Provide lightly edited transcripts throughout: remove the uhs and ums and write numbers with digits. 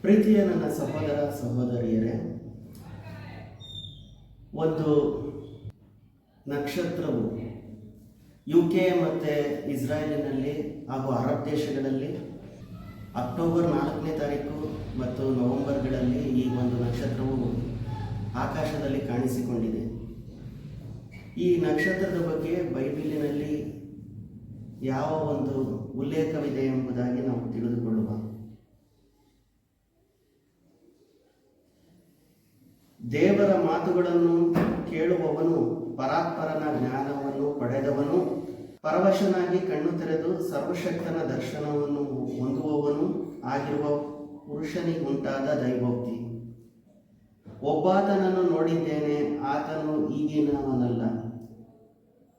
ಪ್ರೀತಿಯ ನನ್ನ ಸಹೋದರ ಸಹೋದರಿಯರೇ, ಒಂದು ನಕ್ಷತ್ರವು UK ಮತ್ತು ಇಸ್ರಾಯೇಲಿನಲ್ಲಿ ಹಾಗೂ ಅರಬ್ ದೇಶಗಳಲ್ಲಿ ಅಕ್ಟೋಬರ್ 4ನೇ ತಾರೀಕು ಮತ್ತು ನವೆಂಬರ್ಗಳಲ್ಲಿ ಈ ಒಂದು ನಕ್ಷತ್ರವು ಆಕಾಶದಲ್ಲಿ ಕಾಣಿಸಿಕೊಂಡಿದೆ. ಈ ನಕ್ಷತ್ರದ ಬಗ್ಗೆ ಬೈಬಲಿನಲ್ಲಿ ಯಾವ ಒಂದು ಉಲ್ಲೇಖವಿದೆ ಎಂಬುದಾಗಿ ನಾವು ತಿಳಿದುಕೊಳ್ಳುವ. ದೇವರ ಮಾತುಗಳನ್ನು ಕೇಳುವವನು ಪರಾತ್ಪರನ ಜ್ಞಾನವನ್ನು ಪಡೆದವನು, ಪರವಶನಾಗಿ ಕಣ್ಣು ತೆರೆದು ಸರ್ವಶಕ್ತನ ದರ್ಶನವನ್ನು ಹೊಂದುವವನು ಆಗಿರುವ ಪುರುಷನಿಗುಂಟಾದ ದೈವೋಕ್ತಿ. ಒಬ್ಬಾತನನ್ನು ನೋಡಿದ್ದೇನೆ, ಆತನು ಈಗಿನವನಲ್ಲ.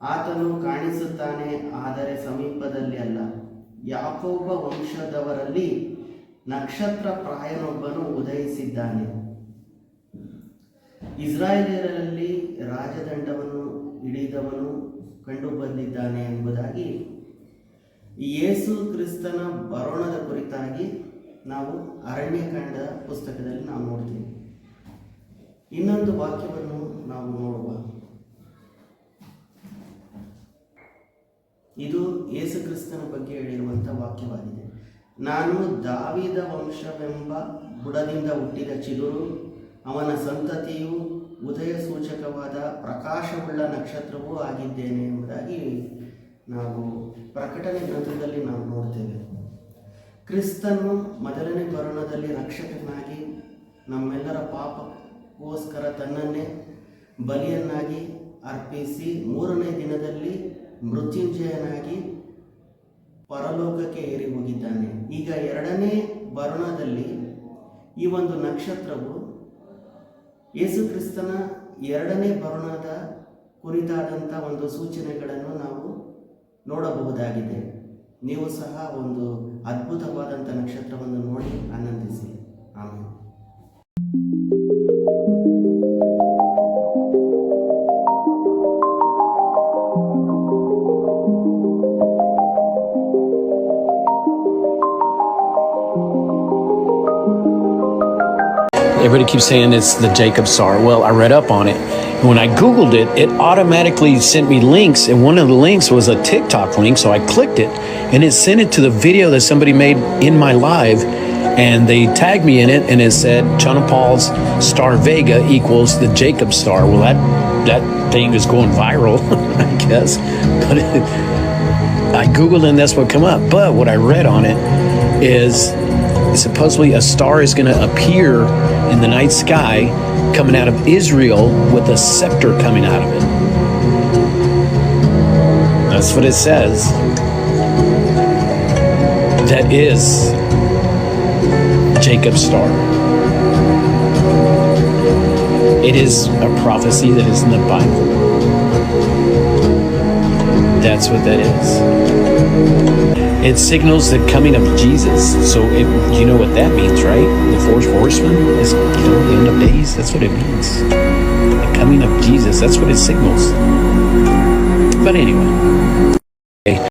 ಆತನು ಕಾಣಿಸುತ್ತಾನೆ, ಆದರೆ ಸಮೀಪದಲ್ಲಿ ಅಲ್ಲ. ಯಾಕೋಬ ವಂಶದವರಲ್ಲಿ ನಕ್ಷತ್ರ ಪ್ರಾಯನೊಬ್ಬನು ಉದಯಿಸಿದ್ದಾನೆ. ಇಸ್ರಾಯೇಲರಲ್ಲಿ ರಾಜದಂಡವನ್ನು ಹಿಡಿದವನು ಕಂಡು ಬಂದಿದ್ದಾನೆ ಎಂಬುದಾಗಿ ಯೇಸು ಕ್ರಿಸ್ತನ ಬರೋಣದ ಕುರಿತಾಗಿ ನಾವು ಅರಣ್ಯಕಾಂಡ ಪುಸ್ತಕದಲ್ಲಿ ನಾವು ನೋಡ್ತೀವಿ. ಇನ್ನೊಂದು ವಾಕ್ಯವನ್ನು ನಾವು ನೋಡುವ. ಇದು ಯೇಸು ಕ್ರಿಸ್ತನ ಬಗ್ಗೆ ಹೇಳಿರುವಂಥ ವಾಕ್ಯವಾಗಿದೆ. ನಾನು ದಾವೀದ ವಂಶವೆಂಬ ಬುಡದಿಂದ ಹುಟ್ಟಿದ ಚಿಗುರು, ಅವನ ಸಂತತಿಯು ಉದಯ ಸೂಚಕವಾದ ಪ್ರಕಾಶವುಳ್ಳ ನಕ್ಷತ್ರವೂ ಆಗಿದ್ದೇನೆ ಎಂಬುದಾಗಿ ನಾವು ಪ್ರಕಟಣೆ ಗ್ರಂಥದಲ್ಲಿ ನಾವು ನೋಡ್ತೇವೆ. ಕ್ರಿಸ್ತನು ಮೊದಲನೇ ಬರೋಣದಲ್ಲಿ ರಕ್ಷಕನಾಗಿ ನಮ್ಮೆಲ್ಲರ ಪಾಪಕ್ಕೋಸ್ಕರ ತನ್ನನ್ನೇ ಬಲಿಯನ್ನಾಗಿ ಅರ್ಪಿಸಿ ಮೂರನೇ ದಿನದಲ್ಲಿ ಮೃತ್ಯುಂಜಯನಾಗಿ ಪರಲೋಕಕ್ಕೆ ಏರಿ ಹೋಗಿದ್ದಾನೆ. ಈಗ ಎರಡನೇ ಬರೋಣದಲ್ಲಿ ಈ ಒಂದು ನಕ್ಷತ್ರವು ಯೇಸು ಕ್ರಿಸ್ತನ ಎರಡನೇ ಬರೋಣದ ಕುರಿತಾದಂಥ ಒಂದು ಸೂಚನೆಗಳನ್ನು ನಾವು ನೋಡಬಹುದಾಗಿದೆ. ನೀವು ಸಹ ಒಂದು ಅದ್ಭುತವಾದಂಥ ನಕ್ಷತ್ರವನ್ನು ನೋಡಿ ಆನಂದಿಸಿ. ಆಮೇಲೆ Everybody keeps saying it's the Jacob Star. Well, I read up on it. And when I Googled it, it automatically sent me links. And one of the links was a TikTok link. So I clicked it and it sent it to the video that somebody made in my live. And they tagged me in it and it said Chana Paul's Star Vega equals the Jacob Star. Well, that thing is going viral, I guess. But I Googled and that's what came up. But what I read on it is supposedly a star is going to appear in the night sky coming out of Israel with a scepter coming out of it. That's what it says. That is Jacob's star. It is a prophecy that is in the Bible. That's what that is. It signals the coming of Jesus. So you know what that means, right? The fourth horseman is the end of days. That's what it means. The coming of Jesus. That's what it signals. But anyway.